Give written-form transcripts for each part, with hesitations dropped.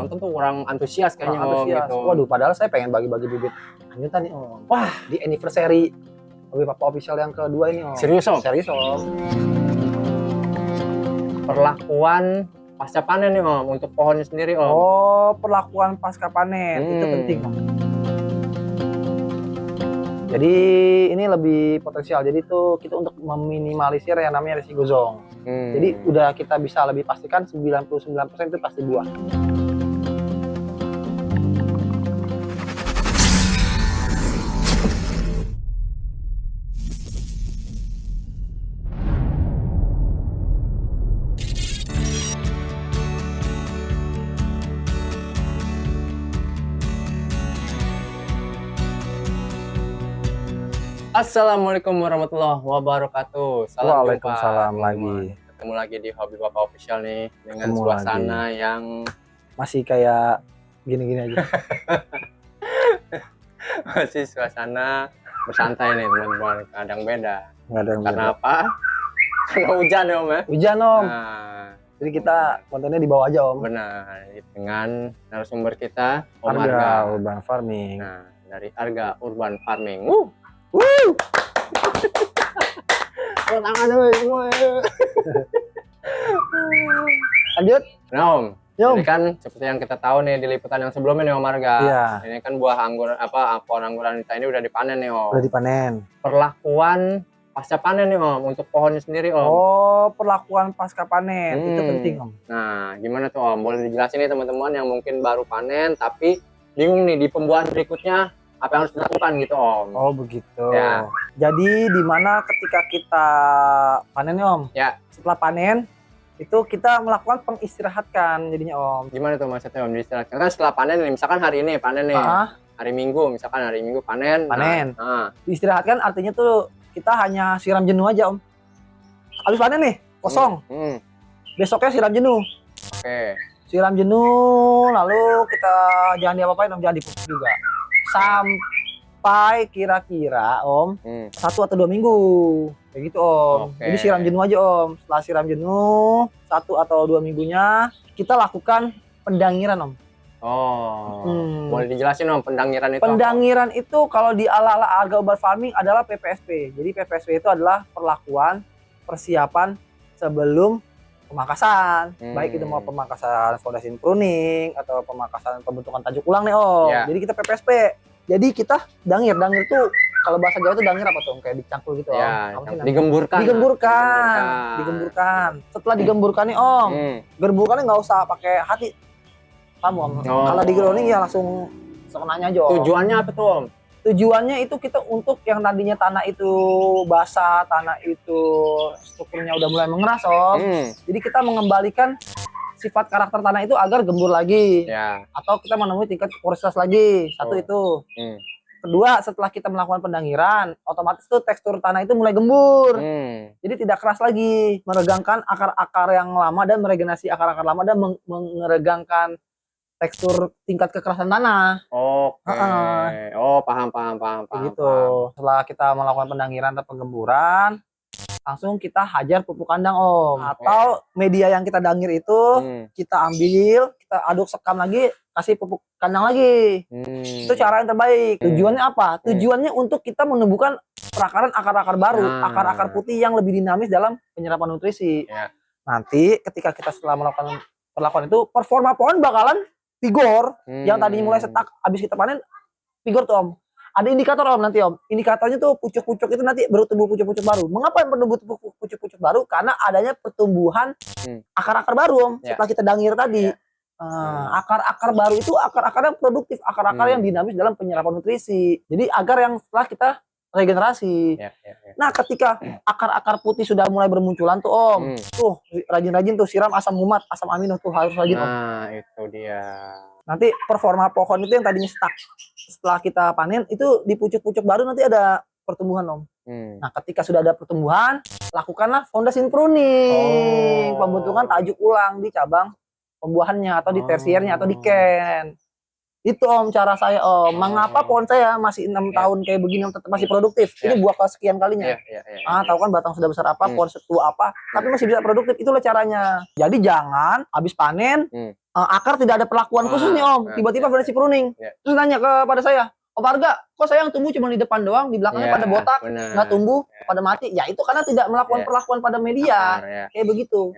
nonton tuh kurang antusias kayaknya kurang antusias. gitu. Waduh, padahal saya pengen bagi-bagi bibit hanyutan nih Om. Wah, di anniversary Hobi Papa Official yang kedua ini Om. Serius Om? Serius Om. Perlakuan pasca panen nih Om untuk pohonnya sendiri Om. Oh, perlakuan pasca panen itu penting Om. Jadi ini lebih potensial. Jadi itu kita untuk meminimalisir yang namanya risiko zong. Jadi udah kita bisa lebih pastikan 99% itu pasti buah. Assalamualaikum warahmatullahi wabarakatuh. Salam Waalaikumsalam jumpa. lagi. Ketemu lagi di Hobi Papa Official nih dengan Ketemu suasana yang masih kayak gini-gini aja. masih suasana bersantai nih teman-teman. Kadang beda. Nggak ada yang Karena beda. apa? Karena hujan ya Om ya. Hujan Om. Nah, Jadi kita kontennya di bawah aja Om. benar. Dengan narasumber kita Om Arga Arga. Urban Farming. Nah, dari Arga Urban Farming. Tangan semua. Lanjut. Nah Om, Yom. ini kan seperti yang kita tahu nih di liputan yang sebelumnya nih Om Arga. Iya. Ini kan buah anggur pohon angguran kita ini udah dipanen nih Om. Udah dipanen. Perlakuan pasca panen nih Om untuk pohonnya sendiri Om. Oh, perlakuan pasca panen itu penting Om. Nah, gimana tuh Om? Boleh dijelasin nih teman-teman yang mungkin baru panen tapi bingung nih di pembuahan berikutnya apa yang harus dilakukan gitu Om. Oh begitu. Ya. Jadi di mana ketika kita panen nih Om? Ya. Setelah panen itu kita melakukan pengistirahatkan jadinya Om. Gimana tuh maksudnya Om diistirahatkan? Kan setelah panen nih, misalkan hari ini panen nih. Hari Minggu, misalkan hari Minggu panen. Panen. Nah. Diistirahatkan artinya tuh kita hanya siram jenuh aja Om. Habis panen nih, kosong. Besoknya siram jenuh. Oke. Siram jenuh, lalu kita jangan diapa-apain Om, jangan dipupuk juga. Sampai kira-kira Om 1 atau 2 minggu. Kayak gitu Om. Oke. Jadi siram jenuh aja Om. Setelah siram jenuh 1 atau 2 minggunya kita lakukan pendangiran Om. Oh, boleh dijelasin Om pendangiran itu? Pendangiran itu kalau di ala-ala Arga Urban Farming adalah PPSP. Jadi PPSP itu adalah perlakuan persiapan sebelum pemangkasan. Baik itu mau pemangkasan fondasi pruning atau pemangkasan pembentukan tajuk ulang nih Om. Ya. Jadi kita PPSP. Jadi kita dangir itu kalau bahasa Jawa itu dangir apa tuh? Kayak dicangkul gitu Om. Ya, digemburkan. Digemburkan. Setelah digemburkan nih Om, gerburkannya nggak usah pakai hati. Paham Om? Kalau di grounding ya langsung sekenanya aja Om. Tujuannya apa tuh Om? Tujuannya itu kita untuk yang tadinya tanah itu basah, tanah itu strukturnya udah mulai mengeras Om. Jadi kita mengembalikan sifat karakter tanah itu agar gembur lagi. Ya. Atau kita menemui tingkat porositas lagi. Satu itu. Kedua, setelah kita melakukan pendangiran, otomatis tuh tekstur tanah itu mulai gembur. Jadi tidak keras lagi, meregangkan akar-akar yang lama dan meregenerasi akar-akar lama dan meregangkan tekstur tingkat kekerasan tanah. Oke. Oh, paham. Gitu. Setelah kita melakukan pendangiran atau penggemburan, langsung kita hajar pupuk kandang Om. Atau media yang kita dangir itu kita ambil, kita aduk sekam lagi, kasih pupuk kandang lagi. Itu cara yang terbaik. Tujuannya apa? Tujuannya untuk kita menumbuhkan perakaran akar-akar baru, akar-akar putih yang lebih dinamis dalam penyerapan nutrisi. Nanti ketika kita setelah melakukan perlakuan itu, performa pohon bakalan vigor. Yang tadinya mulai setak, habis kita panen vigor tuh Om. Ada indikator Om nanti Om. Indikatornya tuh pucuk-pucuk itu nanti baru tumbuh pucuk-pucuk baru. Mengapa yang bertumbuh pucuk-pucuk baru? Karena adanya pertumbuhan akar-akar baru Om. Setelah kita dangir tadi. Akar-akar baru itu akar-akar yang produktif, akar-akar yang dinamis dalam penyerapan nutrisi. Jadi agar yang setelah kita regenerasi. Nah, ketika akar-akar putih sudah mulai bermunculan tuh Om, tuh rajin-rajin tuh siram asam humat, asam amino tuh harus rajin Om. Nah, itu dia. Nanti performa pohon itu yang tadinya stuck, setelah kita panen itu di pucuk-pucuk baru nanti ada pertumbuhan Om. Nah, ketika sudah ada pertumbuhan, lakukanlah fondasi pruning, pembentukan tajuk ulang di cabang pembuahannya atau di tersiernya atau di ken. Itu Om cara saya Om. Mengapa pohon saya masih 6 tahun kayak begini tetap masih produktif? Ini buah kesekian kalinya. Tahu kan batang sudah besar apa, pohon setua apa, tapi masih bisa produktif. Itulah caranya. Jadi jangan habis panen akar tidak ada perlakuan khusus nih Om. Tiba-tiba fondasi pruning. Terus nanya kepada saya, Om Arga, kok saya yang tumbuh cuma di depan doang, di belakangnya pada botak, nggak tumbuh, pada mati. Ya itu karena tidak melakukan perlakuan pada media. Kayak begitu.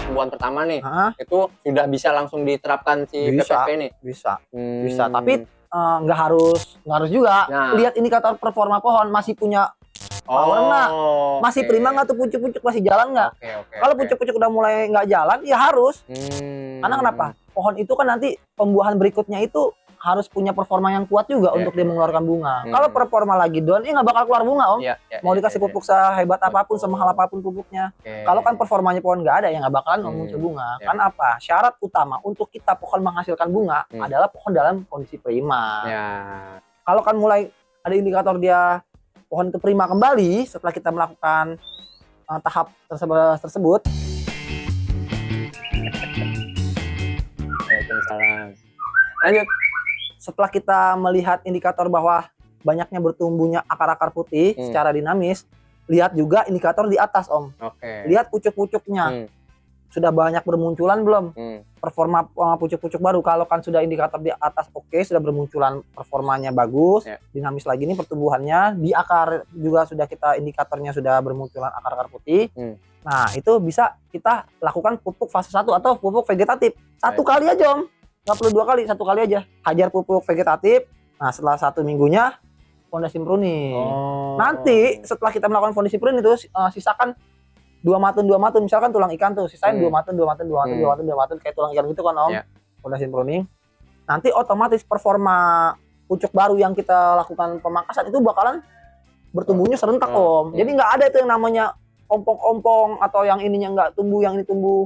Tumbuhan pertama nih, itu sudah bisa langsung diterapkan si PPSP ini? Bisa. Tapi nggak harus juga. Lihat indikator performa pohon masih punya power nggak, masih prima nggak tuh pucuk-pucuk, masih jalan nggak? Kalau pucuk-pucuk udah mulai nggak jalan, ya harus. Karena kenapa? Pohon itu kan nanti pembuahan berikutnya itu harus punya performa yang kuat juga untuk dia mengeluarkan bunga. Kalau performa lagi down, ya nggak bakal keluar bunga Om. Mau dikasih pupuk sehebat apapun, semahal apapun pupuknya. Kalau kan performanya pohon nggak ada, ya nggak bakalan muncul bunga. Karena apa? Syarat utama untuk kita pohon menghasilkan bunga adalah pohon dalam kondisi prima. Kalau kan mulai ada indikator dia pohon itu prima kembali setelah kita melakukan tahap tersebut. Lanjut. Setelah kita melihat indikator bahwa banyaknya bertumbuhnya akar-akar putih secara dinamis, lihat juga indikator di atas Om. Lihat pucuk-pucuknya. Sudah banyak bermunculan belum? Performa pucuk-pucuk baru. Kalau kan sudah indikator di atas sudah bermunculan, performanya bagus, dinamis lagi nih pertumbuhannya. Di akar juga sudah kita indikatornya sudah bermunculan akar-akar putih. Nah, itu bisa kita lakukan pupuk fase 1 atau pupuk vegetatif. Satu kali aja Om. Nggak perlu 2 kali, 1 kali aja. Hajar pupuk vegetatif. Nah, setelah 1 minggunya fondasi pruning. Nanti setelah kita melakukan fondasi pruning itu sisakan 2 matun, misalkan tulang ikan tuh, sisain 2 matun kayak tulang ikan gitu kan Om. Fondasi pruning. Nanti otomatis performa pucuk baru yang kita lakukan pemangkasan itu bakalan bertumbuhnya serentak Om. Jadi nggak ada itu yang namanya ompong-ompong atau yang ininya nggak tumbuh, yang ini tumbuh.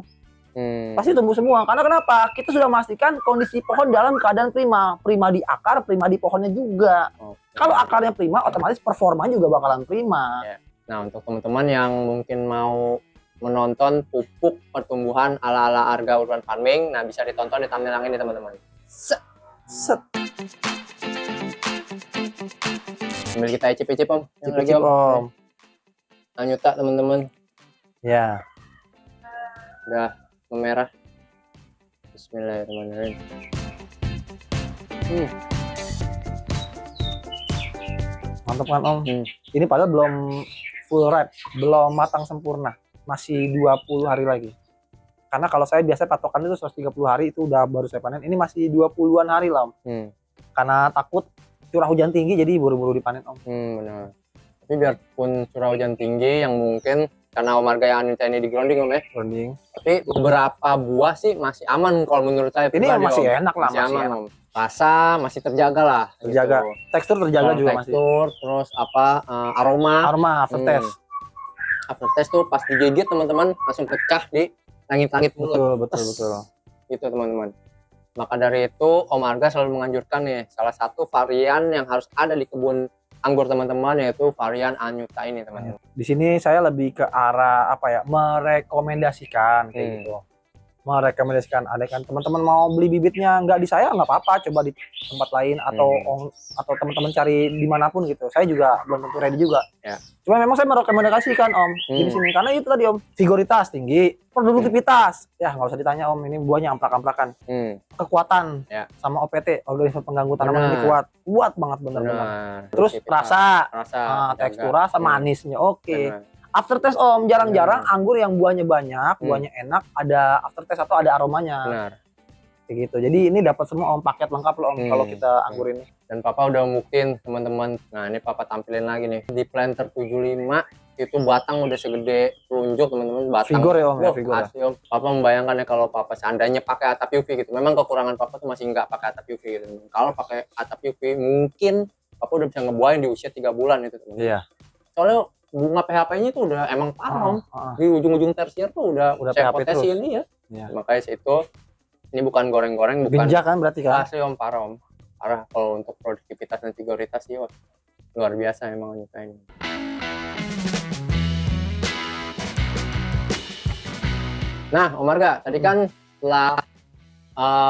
Pasti tumbuh semua. Karena kenapa? Kita sudah memastikan kondisi pohon dalam keadaan prima. Prima di akar, prima di pohonnya juga. Kalau akarnya prima, otomatis performanya juga bakalan prima. Nah, untuk teman-teman yang mungkin mau menonton pupuk pertumbuhan ala-ala Arga Urban Farming, nah bisa ditonton di thumbnail ini teman-teman. Sambil kita icip-icip Om. Icip-icip Om. Lanjut tak teman-teman. Ya. Udah memerah. Bismillahirrahmanirrahim. Mantap kan Om. Ini padahal belum full ripe, belum matang sempurna, masih 20 hari lagi. Karena kalau saya biasa patokan itu 130 hari itu udah baru saya panen. Ini masih 20-an hari lah Om. Karena takut curah hujan tinggi jadi buru-buru dipanen Om. Benar. Tapi biarpun curah hujan tinggi yang mungkin karena Om Arga yang Anita ini di grounding Om ya. Grounding. Tapi beberapa buah sih masih aman kalau menurut saya. Ini masih enak lah, masih aman Om. Rasa masih terjaga lah. Terjaga. Gitu. Tekstur terjaga juga masih. Tekstur, terus apa aroma. Aroma aftertaste. Aftertaste tuh pas digigit teman-teman langsung pecah di langit-langit mulut. Betul. Gitu teman-teman. Maka dari itu Om Arga selalu menganjurkan nih salah satu varian yang harus ada di kebun anggur teman-teman yaitu varian Anyuta ini teman-teman. Di sini saya lebih ke arah apa ya, merekomendasikan kayak gitu. Merekomendasikan, ada kan teman-teman mau beli bibitnya nggak di saya nggak apa-apa, coba di tempat lain atau teman-teman cari dimanapun gitu. Saya juga belum tentu ready juga. Cuma memang saya merekomendasikan Om di sini karena itu tadi Om, vigoritas tinggi, produktivitas ya nggak usah ditanya Om, ini buahnya amplak-amplakan, kekuatan sama OPT, organisme pengganggu tanaman ini kuat banget bener-bener. Terus rasa tekstura sama manisnya oke. Aftertaste Om, jarang-jarang anggur yang buahnya banyak, buahnya enak, ada aftertaste atau ada aromanya. Kayak gitu. Jadi ini dapat semua Om, paket lengkap loh Om kalau kita anggur ini. Dan Papa udah buktiin teman-teman. Nah, ini Papa tampilin lagi nih. Di planter 75 itu batang udah segede telunjuk teman-teman, batang. Vigor ya Om, vigor. Asli Om. Papa membayangkan ya kalau Papa seandainya pakai atap UV gitu. Memang kekurangan Papa tuh masih nggak pakai atap UV gitu. Kalau pakai atap UV mungkin Papa udah bisa ngebuahin di usia 3 bulan itu teman-teman. Iya. Soalnya bunga PHP-nya itu udah emang parah Om. Di ujung-ujung tersier tuh udah PHP potensi terus. ini ya. Makanya itu ini bukan goreng-goreng, bukan Binja kan berarti kan? asli Om, parah Om. Parah kalau untuk produktivitas dan vigoritas sih luar biasa emang Anyuta ini. Nah Om Arga, tadi kan setelah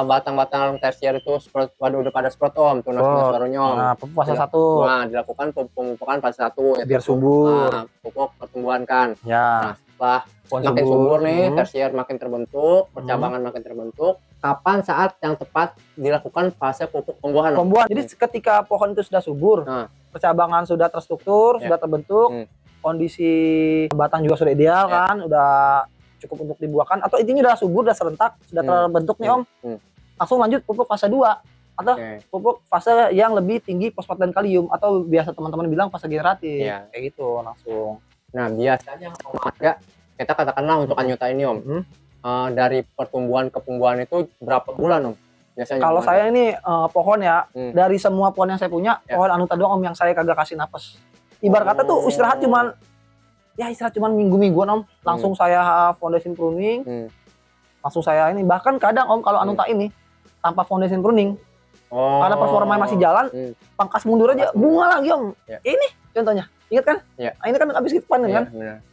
batang-batang tersier itu udah pada sprout Om, tunas-tunas barunya Om. Nah, pupuk fase 1. Nah, dilakukan pemupukan fase 1 biar subur. Pupuk pertumbuhan kan. Ya. Nah, setelah makin subur nih, tersier makin terbentuk, percabangan makin terbentuk. Kapan saat yang tepat dilakukan fase pupuk pembuahan? Jadi ketika pohon itu sudah subur, percabangan sudah terstruktur, sudah terbentuk, kondisi batang juga sudah ideal kan, udah cukup untuk dibuahkan, atau intinya udah subur, udah serentak, sudah terbentuk nih Om. Langsung lanjut pupuk fase 2 atau pupuk fase yang lebih tinggi fosfat dan kalium, atau biasa teman-teman bilang fase generatif. Kayak gitu langsung. Nah, biasanya Om Arga, kita katakanlah untuk anyuta ini Om, dari pertumbuhan ke pembuahan itu berapa bulan Om? Biasanya kalau saya ini pohon ya, dari semua pohon yang saya punya, pohon anuta doang Om yang saya kagak kasih napas. Ibarat kata tuh istirahat cuman minggu-mingguan Om. Langsung saya foundation pruning. Langsung saya ini, bahkan kadang Om kalau anuta ini tanpa foundation pruning, karena performa masih jalan, pangkas mundur aja, bunga lagi Om. Ini contohnya. Ingat kan? Nah, ini kan habis kita panen kan?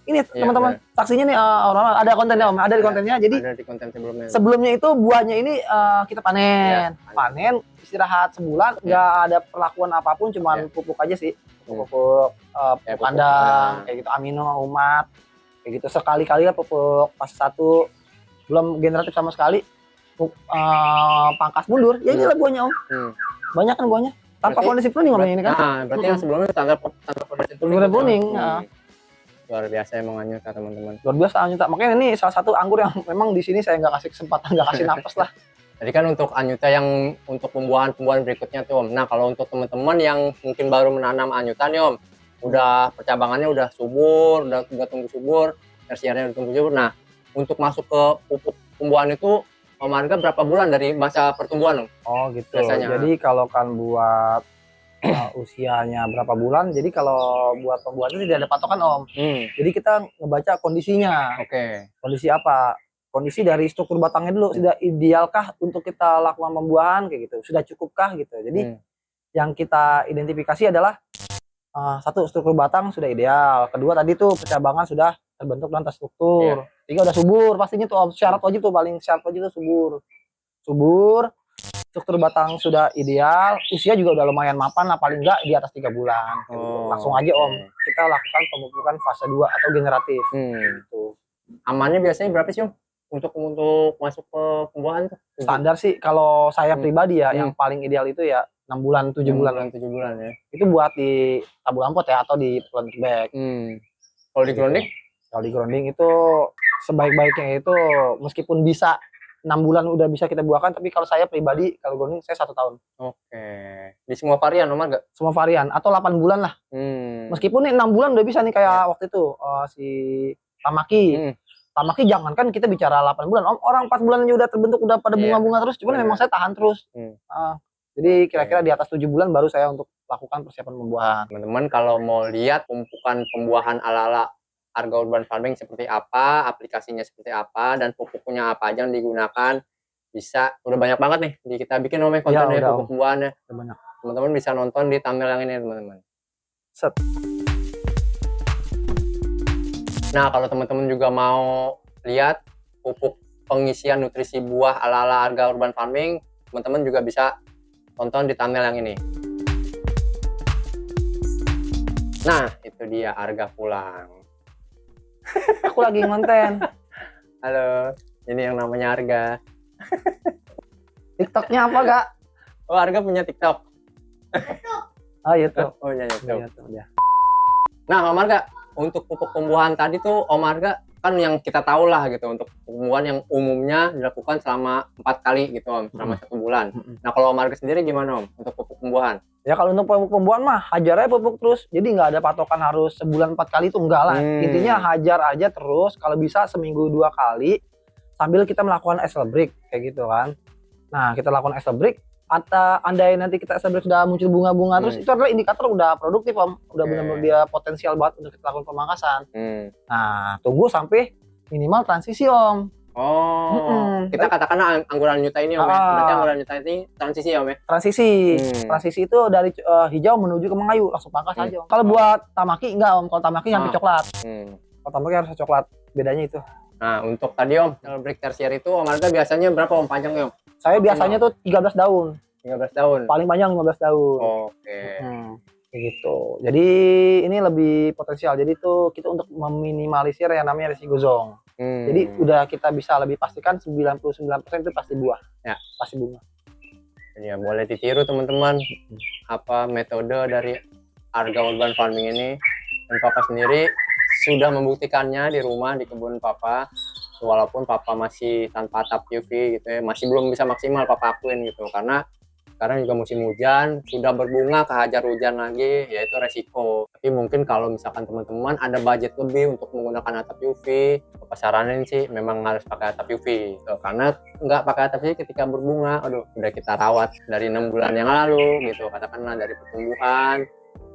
Ini teman-teman, saksinya nih orang ada kontennya Om, ada di kontennya. Jadi ada di konten sebelumnya itu buahnya ini kita panen. Panen, istirahat sebulan, nggak ada perlakuan apapun, cuman pupuk aja sih. Pupuk kandang, kayak gitu, amino, umat, kayak gitu. Sekali-kali lah pupuk fase 1, belum generatif sama sekali. Pangkas mundur, ya inilah buahnya Om. Banyak kan buahnya. Tanpa foundation pruning Om ini kan. Nah, berarti yang sebelumnya tanpa foundation pruning. Luar biasa emang anyuta teman-teman. Luar biasa anyuta. Makanya ini salah satu anggur yang memang di sini saya nggak kasih kesempatan, nggak kasih napas lah. Jadi kan untuk anyuta yang untuk pembuahan berikutnya tuh Om. Nah, kalau untuk teman-teman yang mungkin baru menanam anyuta nih Om, udah percabangannya udah subur, udah tumbuh subur, tersiernya udah tumbuh subur. Nah, untuk masuk ke pupuk pembuahan itu Om Arga berapa bulan dari masa pertumbuhan Om? Oh gitu. Biasanya. Jadi kalau kan buat usianya berapa bulan, jadi kalau buat pembuahan itu tidak ada patokan Om. Jadi kita ngebaca kondisinya. Kondisi apa? Kondisi dari struktur batangnya dulu, sudah idealkah untuk kita lakukan pembuahan kayak gitu, sudah cukupkah gitu. Jadi yang kita identifikasi adalah satu, struktur batang sudah ideal, kedua tadi tuh percabangan sudah terbentuk dan terstruktur, tiga udah subur pastinya tuh syarat wajib tuh, paling syarat wajib tuh subur, struktur batang sudah ideal, usia juga udah lumayan mapan lah, paling enggak di atas 3 bulan. Langsung aja Om kita lakukan pemupukan fase 2 atau generatif. Gitu. Amannya biasanya berapa sih Om untuk masuk ke pembuahan tuh? Standar sih kalau saya pribadi ya, yang paling ideal itu ya 6 bulan 7 bulan. 7 bulan ya. Itu buat di tabung pot ya, atau di plant bag. Kalau di grounding? Kalau di grounding itu sebaik-baiknya itu meskipun bisa 6 bulan udah bisa kita buahkan, tapi kalau saya pribadi kalau grounding saya 1 tahun. Di semua varian Om Arga? Semua varian, atau 8 bulan lah. Meskipun nih 6 bulan udah bisa nih kayak waktu itu si Tamaki. Tamaki jangankan kita bicara 8 bulan, Om, orang 4 bulan aja udah terbentuk, udah pada bunga-bunga terus, cuman memang saya tahan terus. Jadi kira-kira di atas 7 bulan baru saya untuk lakukan persiapan pembuahan. Teman-teman kalau mau lihat pemupukan pembuahan ala-ala Arga Urban Farming seperti apa, aplikasinya seperti apa, dan pupuknya apa aja yang digunakan, bisa, udah banyak banget nih kita bikin Om kontennya pupuk pembuahannya. Teman-teman bisa nonton di thumbnail yang ini teman-teman. Nah, kalau teman-teman juga mau lihat pupuk pengisian nutrisi buah ala-ala Arga Urban Farming, teman-teman juga bisa tonton di thumbnail yang ini. Nah, itu dia Arga pulang. Aku lagi ngonten. Halo, ini yang namanya Arga. TikToknya apa Kak? Oh, Arga punya TikTok. Oh YouTube. Oh iya YouTube. Nah, Om Arga, untuk pupuk pembuahan tadi tuh Om Arga kan yang kita tahu lah gitu, untuk pembuahan yang umumnya dilakukan selama 4 kali gitu Om, selama 1 bulan. Nah, kalau Om Arga sendiri gimana Om untuk pupuk pembuahan? Ya kalau untuk pupuk pembuahan mah hajar aja pupuk terus, jadi nggak ada patokan harus sebulan 4 kali itu, enggak lah. Intinya hajar aja terus, kalau bisa seminggu 2 kali sambil kita melakukan excel break kayak gitu kan. Nah, kita lakukan excel break, atau andai nanti kita excel break sudah muncul bunga-bunga terus, itu adalah indikator udah produktif Om, udah benar-benar dia potensial banget untuk kita lakukan pemangkasan. Nah, tunggu sampai minimal transisi Om. Kita katakan anggur anyuta ini Om, berarti anggur anyuta ini transisi Om ya? Transisi itu dari hijau menuju ke mengayu, langsung pangkas aja Om. Kalau buat Tamaki enggak Om, kalau Tamaki sampai coklat. Kalau Tamaki harus coklat, bedanya itu. Nah, untuk tadi Om, break tersier itu Om Arga biasanya berapa Om panjangnya Om? Saya biasanya tuh 13 daun. 13 daun. Paling banyak 15 daun. Oke. Kayak gitu. Jadi ini lebih potensial. Jadi tuh kita untuk meminimalisir yang namanya risiko zong. Jadi udah kita bisa lebih pastikan 99% itu pasti buah. Ya. Pasti bunga. Ya, boleh ditiru teman-teman apa metode dari Arga Urban Farming ini. Dan Papa sendiri sudah membuktikannya di rumah, di kebun Papa. Walaupun Papa masih tanpa atap UV gitu ya, masih belum bisa maksimal Papa akuin gitu. Karena sekarang juga musim hujan, sudah berbunga kehajar hujan lagi, yaitu resiko. Tapi mungkin kalau misalkan teman-teman ada budget lebih untuk menggunakan atap UV, Papa saranin sih memang harus pakai atap UV. Gitu. Karena nggak pakai atap UV ketika berbunga, aduh udah kita rawat dari 6 bulan yang lalu gitu, katakanlah dari pertumbuhan,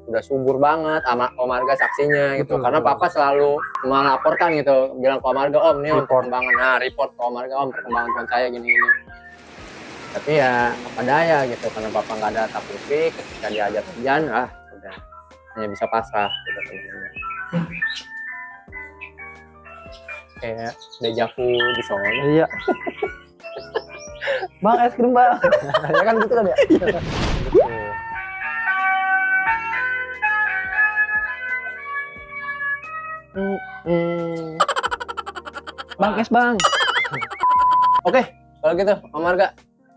udah subur banget, sama Om Arga saksinya gitu. Karena Papa selalu melaporkan gitu, bilang ke Om Arga, Om nih perkembangan, nah report ke Om Arga, Om perkembangan pohon saya gini-gini. Tapi ya apa daya gitu, karena Papa nggak ada atap UV, ketika diajak hujan, udah hanya bisa pasrah gitu teman-teman. Kayak dejavu di Solo. Iya. Bang, es krim bang. Ya kan gitu kan ya. Bang, es bang. Oke, kalau gitu Om Arga.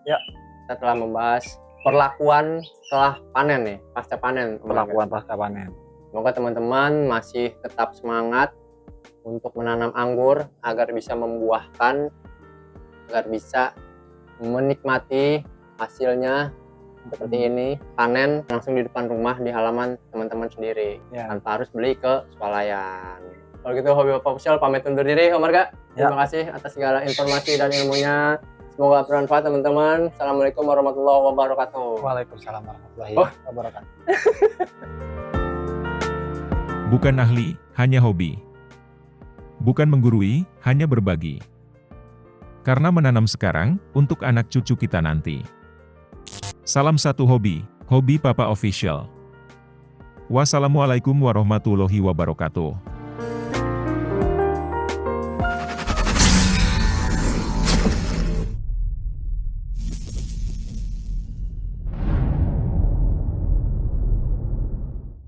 Ya. Kita telah membahas perlakuan setelah panen nih, pasca panen. Perlakuan pasca panen. Semoga teman-teman masih tetap semangat untuk menanam anggur agar bisa membuahkan, agar bisa menikmati hasilnya seperti ini, panen langsung di depan rumah di halaman teman-teman sendiri, tanpa harus beli ke swalayan. Kalau gitu Hobi Bapak Official pamit undur diri, Om Arga. Terima kasih atas segala informasi dan ilmunya. Semoga bermanfaat teman-teman. Assalamualaikum warahmatullahi wabarakatuh. Waalaikumsalam warahmatullahi wabarakatuh. Bukan ahli, hanya hobi. Bukan menggurui, hanya berbagi. Karena menanam sekarang, untuk anak cucu kita nanti. Salam satu hobi, Hobi Papa Official. Wassalamualaikum warahmatullahi wabarakatuh.